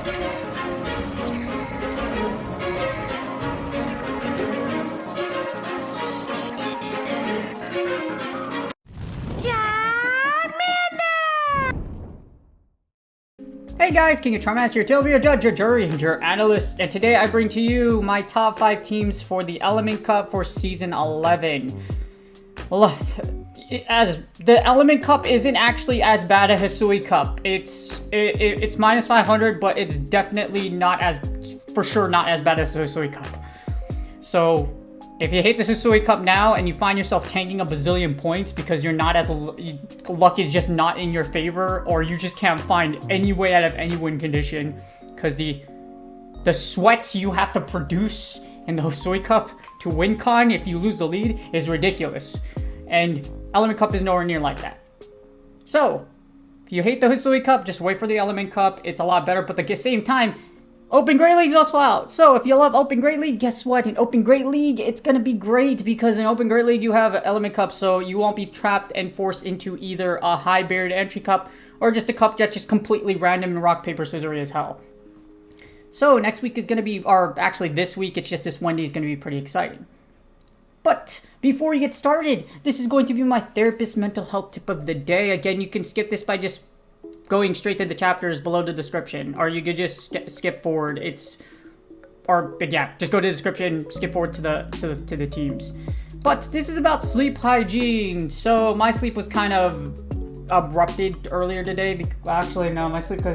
Hey guys, King of Charmander here, to be your judge, your jury, and your analyst, and today I bring to you my top 5 teams for the Element Cup for Season 11. As the Element Cup isn't actually as bad as Hisui Cup. It's minus 500, but it's definitely not as, for sure not as bad as Hisui Cup. So, if you hate the Hisui Cup now and you find yourself tanking a bazillion points because you're not as luck is just not in your favor, or you just can't find any way out of any win condition because the sweats you have to produce in the Hisui Cup to win con if you lose the lead is ridiculous. And Element Cup is nowhere near like that. So, if you hate the Hisui Cup, just wait for the Element Cup. It's a lot better, but at the same time, Open Great League's also out. So if you love Open Great League, guess what? In Open Great League, it's going to be great because in Open Great League, you have Element Cup, so you won't be trapped and forced into either a high barrier to entry cup or just a cup that's just completely random and rock, paper, scissors as hell. So next week is going to be, or actually this week, it's just this Wednesday is going to be pretty exciting. But before we get started, this is going to be my therapist mental health tip of the day. Again, you can skip this by just going straight to the chapters below the description, or you could just skip forward. Just go to the description, skip forward to the teams. But this is about sleep hygiene. So my sleep was kind of abrupted earlier today. Actually, no, my sleep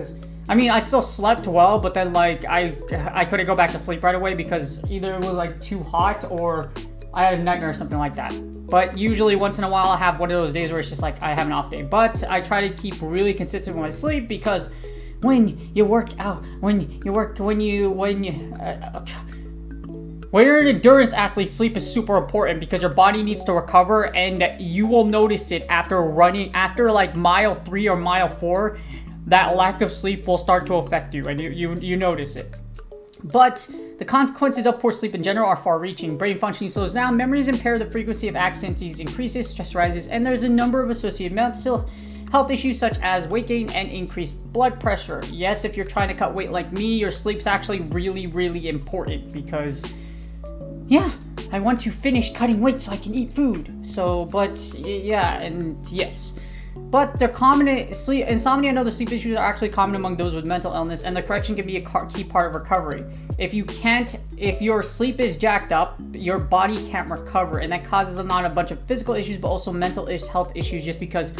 I still slept well, but then I couldn't go back to sleep right away because either it was too hot or I had a nightmare or something like that. But usually once in a while I have one of those days where it's just I have an off day. But I try to keep really consistent with my sleep because when you're an endurance athlete, sleep is super important because your body needs to recover, and you will notice it after running, after mile 3 or mile 4, that lack of sleep will start to affect you, and you notice it. But the consequences of poor sleep in general are far-reaching. Brain functioning slows down, memory is impaired, the frequency of accidents increases, stress rises, and there's a number of associated mental health issues such as weight gain and increased blood pressure. Yes, if you're trying to cut weight like me, your sleep's actually really, really important because, yeah, I want to finish cutting weight so I can eat food. So, but, yeah, and yes. But they're common insomnia and other sleep issues are actually common among those with mental illness, and the correction can be a key part of recovery. If your sleep is jacked up, your body can't recover, and that causes not a bunch of physical issues, but also mental health issues just because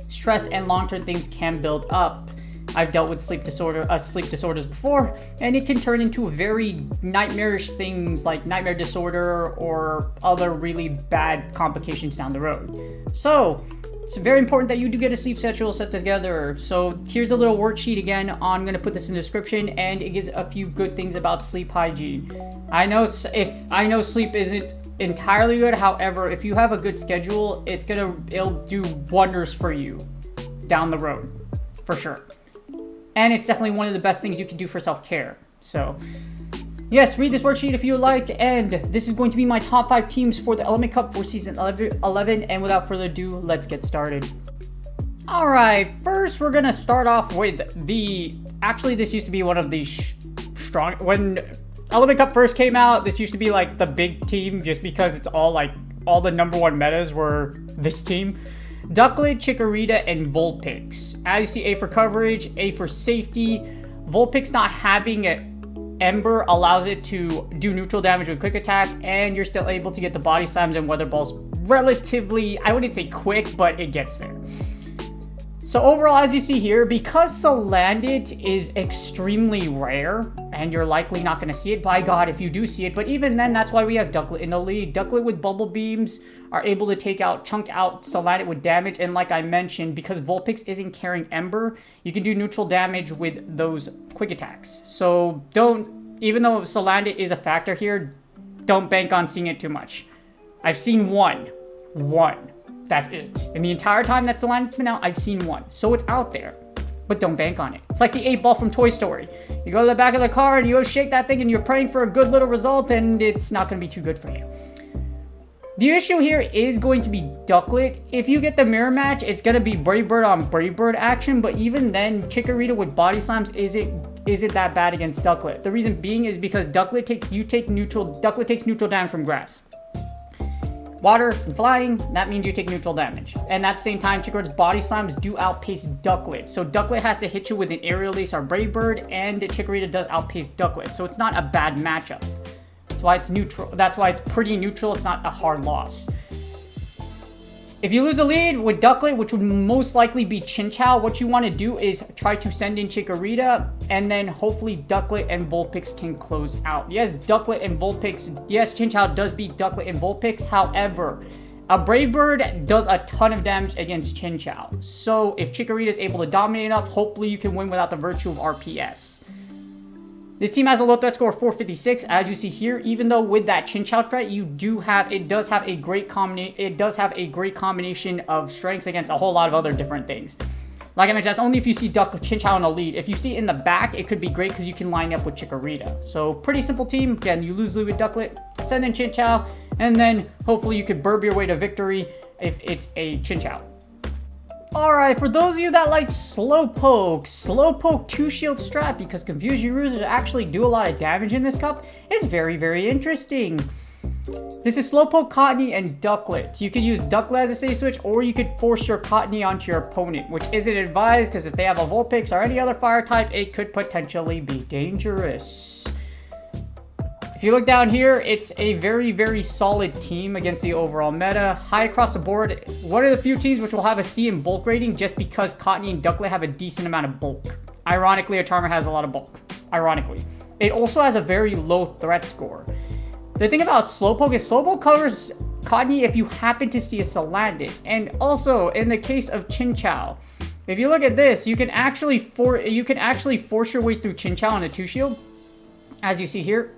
stress and long-term things can build up. I've dealt with sleep disorders before, and it can turn into very nightmarish things like nightmare disorder or other really bad complications down the road. So, it's very important that you do get a sleep schedule set together. So here's a little worksheet again. I'm going to put this in the description, and it gives a few good things about sleep hygiene. I know sleep isn't entirely good. However, if you have a good schedule, it'll do wonders for you down the road, for sure. And it's definitely one of the best things you can do for self-care. So, yes, read this worksheet if you would like, and this is going to be my top 5 teams for the Element Cup for Season 11, and without further ado, let's get started. Alright, first we're going to start off with actually this used to be one of the when Element Cup first came out, this used to be the big team just because it's all the number 1 metas were this team. Ducklet, Chikorita, and Vulpix. As you see, A for coverage, A for safety. Vulpix not having Ember allows it to do neutral damage with quick attack, and you're still able to get the body slams and weather balls relatively, I wouldn't say quick, but it gets there. So overall, as you see here, because Salandit is extremely rare, and you're likely not going to see it, by God, if you do see it, but even then, that's why we have Ducklet in the league. Ducklet with Bubble Beams are able to chunk out Salandit with damage, and like I mentioned, because Vulpix isn't carrying Ember, you can do neutral damage with those quick attacks. So even though Salandit is a factor here, don't bank on seeing it too much. I've seen one. That's it. In the entire time that Salandit's been out, I've seen one. So it's out there, but don't bank on it. It's like the 8-ball from Toy Story. You go to the back of the car and you shake that thing and you're praying for a good little result, and it's not going to be too good for you. The issue here is going to be Ducklet. If you get the mirror match, it's going to be Brave Bird on Brave Bird action, but even then, Chikorita with Body Slams isn't isn't that bad against Ducklet. The reason being is because Ducklet takes neutral damage from grass. Water and flying, that means you take neutral damage. And at the same time, Chikorita's body slams do outpace Ducklet. So Ducklet has to hit you with an aerial ace or Brave Bird, and Chikorita does outpace Ducklet. So it's not a bad matchup. That's why it's neutral. That's why it's pretty neutral. It's not a hard loss. If you lose the lead with Ducklet, which would most likely be Chinchou, what you want to do is try to send in Chikorita, and then hopefully Ducklet and Vulpix can close out. Yes, Ducklet and Vulpix, yes, Chinchou does beat Ducklet and Vulpix. However, a Brave Bird does a ton of damage against Chinchou. So if Chikorita is able to dominate enough, hopefully you can win without the virtue of RPS. This team has a low threat score of 456, as you see here. Even though with that Chinchou threat, it does have a great combination of strengths against a whole lot of other different things. Like I mentioned, that's only if you see Chinchou in the lead. If you see it in the back, it could be great because you can line up with Chikorita. So pretty simple team. Again, you lose lead with Ducklet, send in Chinchou, and then hopefully you could burb your way to victory if it's a Chinchou. Alright, for those of you that like Slowpoke 2-shield strat, because Confusion users actually do a lot of damage in this cup, is very, very interesting. This is Slowpoke, Cottony, and Ducklet. You could use Ducklet as a safe switch, or you could force your Cottony onto your opponent, which isn't advised, because if they have a Vulpix or any other fire type, it could potentially be dangerous. If you look down here, it's a very, very solid team against the overall meta. High across the board. One of the few teams which will have a C in bulk rating just because Cottony and Ducklet have a decent amount of bulk. Ironically, a Charmer has a lot of bulk. Ironically. It also has a very low threat score. The thing about Slowpoke is Slowpoke covers Cottony if you happen to see a Salandit. And also, in the case of Chinchou, if you look at this, you can actually force your way through Chinchou on a 2-shield. As you see here.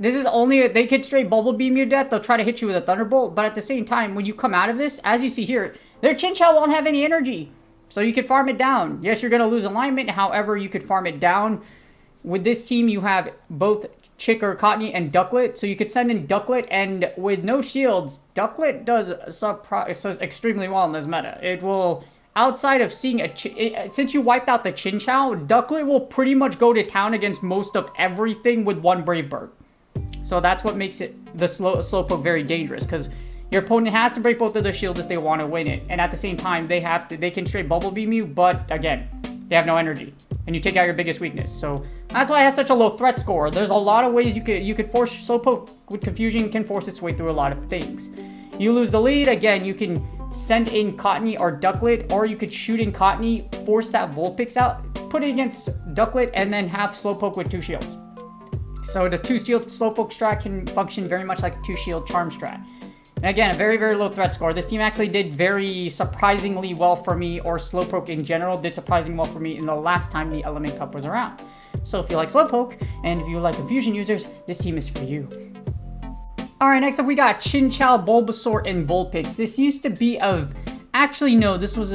This is only, they could straight Bubble Beam you to death. They'll try to hit you with a Thunderbolt. But at the same time, when you come out of this, as you see here, their Chinchou won't have any energy. So you can farm it down. Yes, you're going to lose alignment. However, you could farm it down. With this team, you have both Cottony and Ducklet. So you could send in Ducklet. And with no shields, Ducklet does extremely well in this meta. It will, outside of seeing since you wiped out the Chinchou, Ducklet will pretty much go to town against most of everything with one Brave Bird. So that's what makes it the Slowpoke very dangerous, because your opponent has to break both of their shields if they want to win it. And at the same time, they can straight Bubble Beam you, but again, they have no energy. And you take out your biggest weakness. So that's why it has such a low threat score. There's a lot of ways you could force Slowpoke with Confusion, can force its way through a lot of things. You lose the lead, again, you can send in Cottony or Ducklet, or you could shoot in Cottony, force that Vulpix out, put it against Ducklet, and then have Slowpoke with 2 shields. So the 2-shield Slowpoke strat can function very much like a 2-shield Charm strat. And again, a very, very low threat score. This team actually did very surprisingly well for me, or Slowpoke in general did surprisingly well for me in the last time the Element Cup was around. So if you like Slowpoke, and if you like Confusion users, this team is for you. Alright, next up we got Chinchou, Bulbasaur, and Vulpix. This used to be a... Actually, no, this was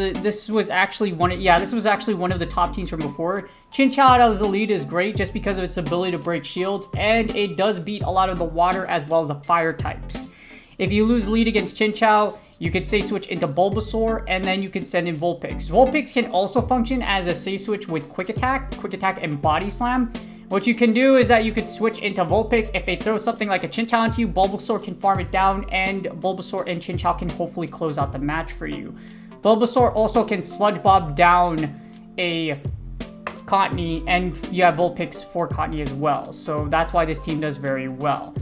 actually one of the top teams from before. Chinchou as the lead is great just because of its ability to break shields, and it does beat a lot of the water as well as the fire types. If you lose lead against Chinchou, you can safe switch into Bulbasaur, and then you can send in Vulpix. Vulpix can also function as a safe switch with Quick Attack, and Body Slam. What you can do is that you could switch into Vulpix. If they throw something like a Chinchou onto you, Bulbasaur can farm it down, and Bulbasaur and Chinchou can hopefully close out the match for you. Bulbasaur also can Sludge Bomb down a Cottony, and you have Vulpix for Cottony as well. So that's why this team does very well.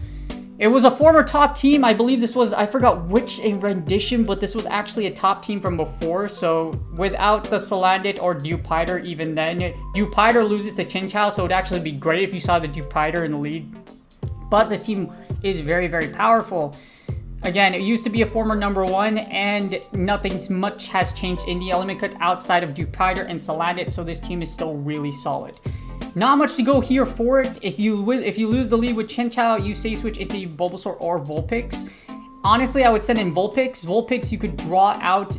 It was a former top team. I believe this was, I forgot which rendition, but this was actually a top team from before. So without the Salandit or Dewpider, even then, Dewpider loses to Chinchou, so it would actually be great if you saw the Dewpider in the lead. But this team is very, very powerful. Again, it used to be a former #1, and nothing much has changed in the Element Cut outside of Dewpider and Salandit, so this team is still really solid. Not much to go here for it. If you lose the lead with Chinchou, you safe switch into Bulbasaur or Vulpix. Honestly, I would send in Vulpix. Vulpix, you could draw out.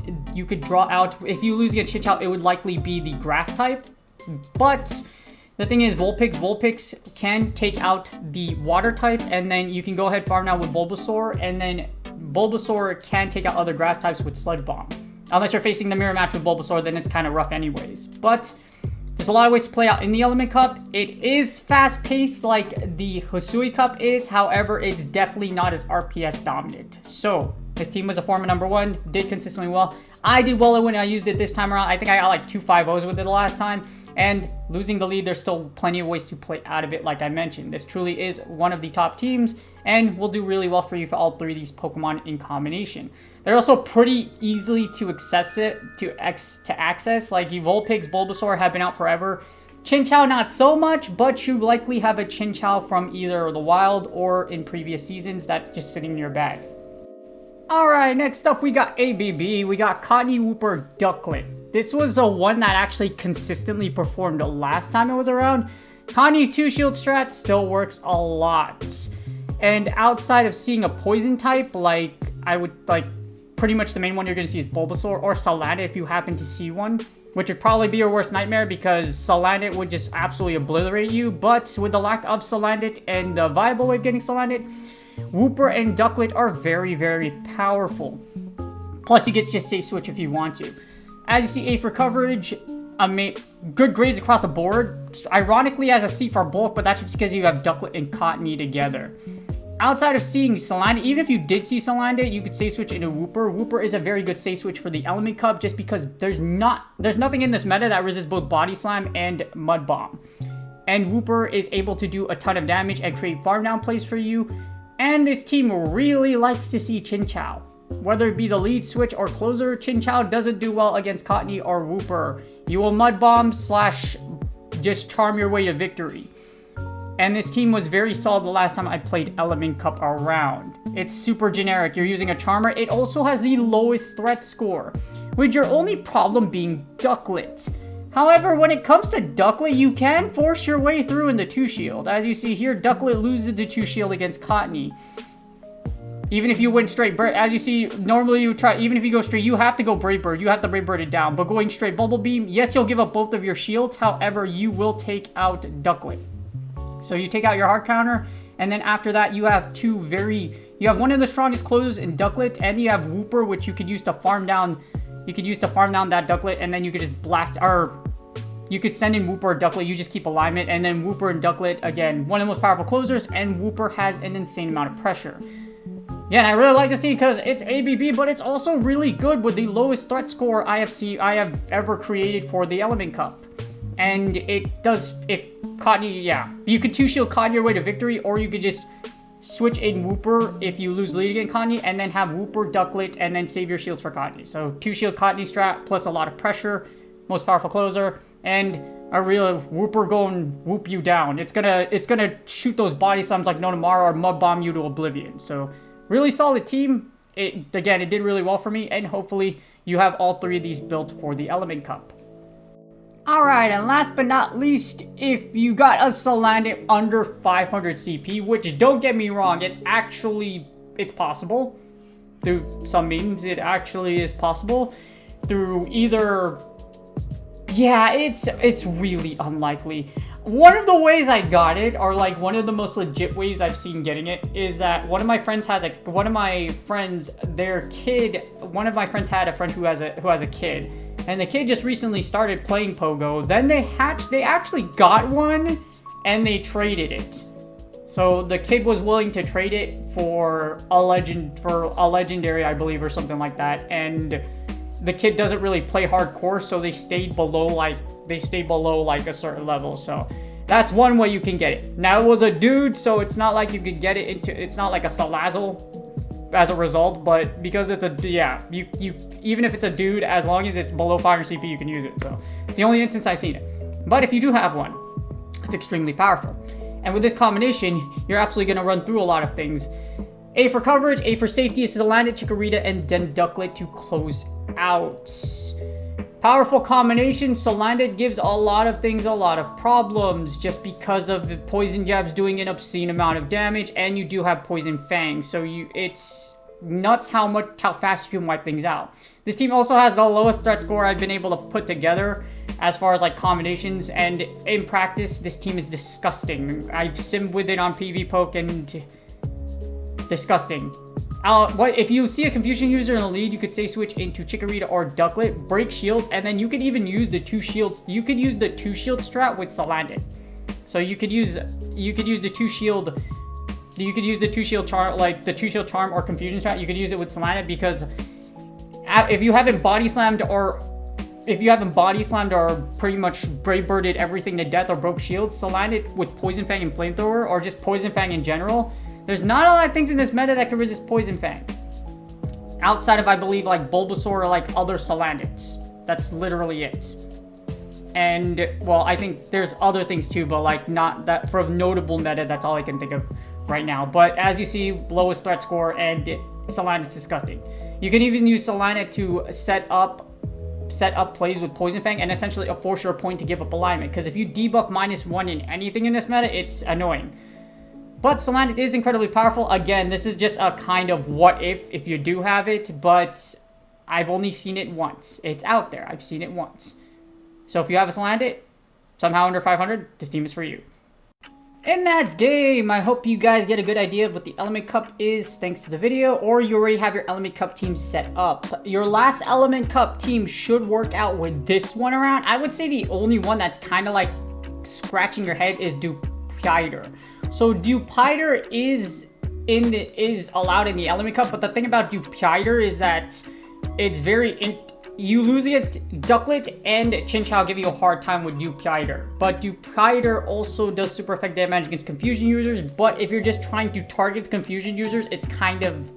If you lose against Chinchou, it would likely be the Grass type. But the thing is, Vulpix can take out the Water type, and then you can go ahead farm now with Bulbasaur, and then Bulbasaur can take out other Grass types with Sludge Bomb. Unless you're facing the mirror match with Bulbasaur, then it's kind of rough anyways. But There's a lot of ways to play out in the Element Cup. It is fast-paced like the Hisui Cup is. However, it's definitely not as RPS dominant. So, his team was a former #1, did consistently well. I did well when I used it this time around. I think I got like 2 5-0s with it the last time. And losing the lead, there's still plenty of ways to play out of it, like I mentioned. This truly is one of the top teams, and will do really well for you for all 3 of these Pokemon in combination. They're also pretty easily to access. Like Vulpix, Bulbasaur have been out forever. Chinchou not so much, but you likely have a Chinchou from either the wild or in previous seasons that's just sitting in your bag. Alright, next up we got ABB. We got Cottonee, Wooper, Ducklet. This was a one that actually consistently performed the last time it was around. Cottonee 2 shield strat still works a lot. And outside of seeing a poison type, like I would like pretty much the main one you're going to see is Bulbasaur or Salandit if you happen to see one, which would probably be your worst nightmare because Salandit would just absolutely obliterate you. But with the lack of Salandit and the viable way of getting Salandit, Wooper and Ducklet are very, very powerful. Plus, you get to just safe switch if you want to. As you see, A for coverage, good grades across the board. Ironically, as a C for bulk, but that's just because you have Ducklet and Cottonee together. Outside of seeing Salandit, even if you did see Salandit, you could safe switch into Wooper. Wooper is a very good safe switch for the Element Cup just because there's nothing in this meta that resists both Body Slam and Mud Bomb. And Wooper is able to do a ton of damage and create farm down plays for you. And this team really likes to see Chinchou. Whether it be the lead switch or closer, Chinchou doesn't do well against Cottonee or Wooper. You will Mud Bomb / just charm your way to victory. And this team was very solid the last time I played Element Cup around. It's super generic. You're using a Charmer. It also has the lowest threat score, with your only problem being Ducklet. However, when it comes to Ducklet, you can force your way through in the 2-shield. As you see here, Ducklet loses the 2-shield against Cottonee. Even if you went straight, as you see, normally you try, even if you go straight, you have to go Brave Bird. You have to Brave Bird it down. But going straight Bubble Beam, yes, you'll give up both of your shields. However, you will take out Ducklet. So you take out your hard counter, and then after that, you have you have one of the strongest closers in Ducklet, and you have Wooper, which you could use to farm down. You could use to farm down that Ducklet, and then you could just blast, or you could send in Wooper or Ducklet. You just keep alignment, and then Wooper and Ducklet, again, one of the most powerful closers, and Wooper has an insane amount of pressure. Yeah, and I really like to see because it's ABB, but it's also really good with the lowest threat score I have ever created for the Element Cup. And it does, if Cottonee, yeah, you could 2-shield Cottonee your way to victory, or you could just switch in Wooper if you lose lead against Cottonee, and then have Wooper, Ducklet, and then save your shields for Cottonee. So 2-shield Cottonee strat, plus a lot of pressure, most powerful closer, and a real Wooper going whoop you down. It's gonna shoot those body slams like no tomorrow, or Mud Bomb you to oblivion. So really solid team. It did really well for me, and hopefully you have all 3 of these built for the Element Cup. Alright, and last but not least, if you got a Salandit under 500 CP, which don't get me wrong, it's possible. Through some means, it actually is possible. Through either, yeah, it's really unlikely. One of the ways I got it, or like one of the most legit ways I've seen getting it, is that one of my friends had a friend who has a kid. And the kid just recently started playing Pogo. Then they actually got one, and they traded it. So the kid was willing to trade it for a legendary, I believe, or something like that. And the kid doesn't really play hardcore, so they stayed below like a certain level. So that's one way you can get it. Now it was a dude, so it's not like you could get it into. It's not like a Salazzle as a result, but because it's even if it's a dude, as long as it's below 500 CP, you can use it. So it's the only instance I've seen it. But if you do have one, it's extremely powerful. And with this combination, you're absolutely going to run through a lot of things. A for coverage, A for safety is Salandit, Chikorita, and then Ducklet to close out. Powerful combination. Salandit gives a lot of things a lot of problems just because of the poison jabs doing an obscene amount of damage, and you do have poison fangs, so it's nuts how fast you can wipe things out. This team also has the lowest threat score I've been able to put together as far as like combinations, and in practice this team is disgusting. I've simmed with it on PvPoke and disgusting. What if you see a confusion user in the lead, you could say switch into Chikorita or Ducklet, break shields, and then you could even use the 2 shields. You could use the 2 shield strat with Salandit. So you could use the 2 shield. You could use the 2 shield charm, like the 2 shield charm or confusion strat. You could use it with Salandit because if you haven't body slammed or pretty much Brave Birded everything to death or broke shields, Salandit with Poison Fang and Flamethrower, or just Poison Fang in general. There's not a lot of things in this meta that can resist Poison Fang. Outside of, I believe, like Bulbasaur or like other Salandits. That's literally it. And, well, I think there's other things too, but like not that for notable meta, that's all I can think of right now. But as you see, lowest threat score, and Salandit's disgusting. You can even use Salandit to set up plays with Poison Fang and essentially force your opponent to give up alignment. Because if you debuff -1 in anything in this meta, it's annoying. But Salandit is incredibly powerful. Again, this is just a kind of what if you do have it, but I've only seen it once. It's out there. I've seen it once. So if you have a Salandit, somehow under 500, this team is for you. And that's game. I hope you guys get a good idea of what the Element Cup is thanks to the video, or you already have your Element Cup team set up. Your last Element Cup team should work out with this one around. I would say the only one that's kind of like scratching your head is Dupiter. So Dupiter is allowed in the Element Cup, but the thing about Dupiter is that it's you lose it, Ducklet and Chinchou give you a hard time with Dupiter. But Dupiter also does super effective damage against confusion users, but if you're just trying to target confusion users, it's kind of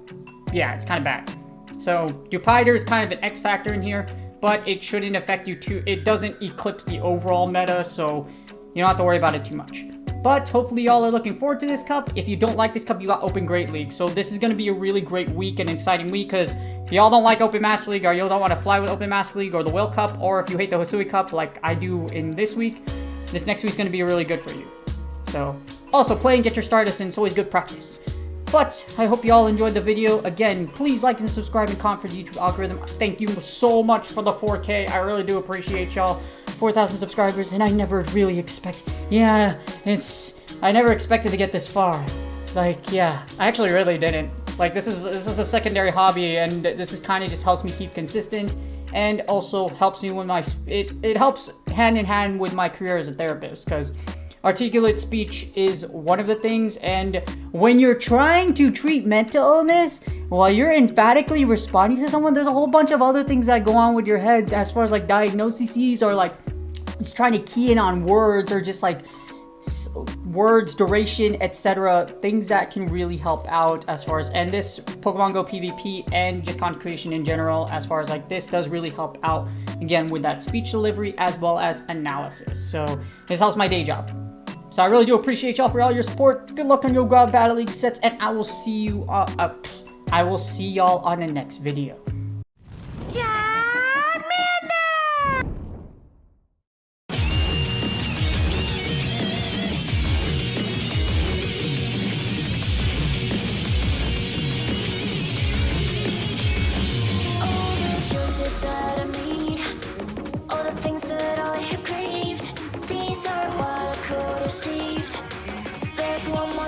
bad. So Dupiter is kind of an X factor in here, but it shouldn't affect you too. It doesn't eclipse the overall meta, so you don't have to worry about it too much. But hopefully y'all are looking forward to this cup. If you don't like this cup, you got Open Great League. So this is going to be a really great week and exciting week, because if y'all don't like Open Master League, or y'all don't want to fly with Open Master League or the Whale Cup, or if you hate the Hisui Cup like I do in this week, this next week's going to be really good for you. So also play and get your Stardust in. It's always good practice. But I hope y'all enjoyed the video. Again, please like and subscribe and comment for the YouTube algorithm. Thank you so much for the 4K. I really do appreciate y'all. 4,000 subscribers, and I never really I never expected to get this far. Like, yeah, I actually really didn't. Like, this is a secondary hobby, and this is kind of just helps me keep consistent, and also helps me with it helps hand in hand with my career as a therapist, because articulate speech is one of the things, and when you're trying to treat mental illness while you're emphatically responding to someone, there's a whole bunch of other things that go on with your head as far as like diagnoses, or like just trying to key in on words, or just like words, duration, etc. Things that can really help out as far as, and this Pokemon Go PvP and just content creation in general, as far as like this does really help out again with that speech delivery as well as analysis. So this helps my day job. So I really do appreciate y'all for all your support. Good luck on your Battle League sets, and I will see y'all on the next video.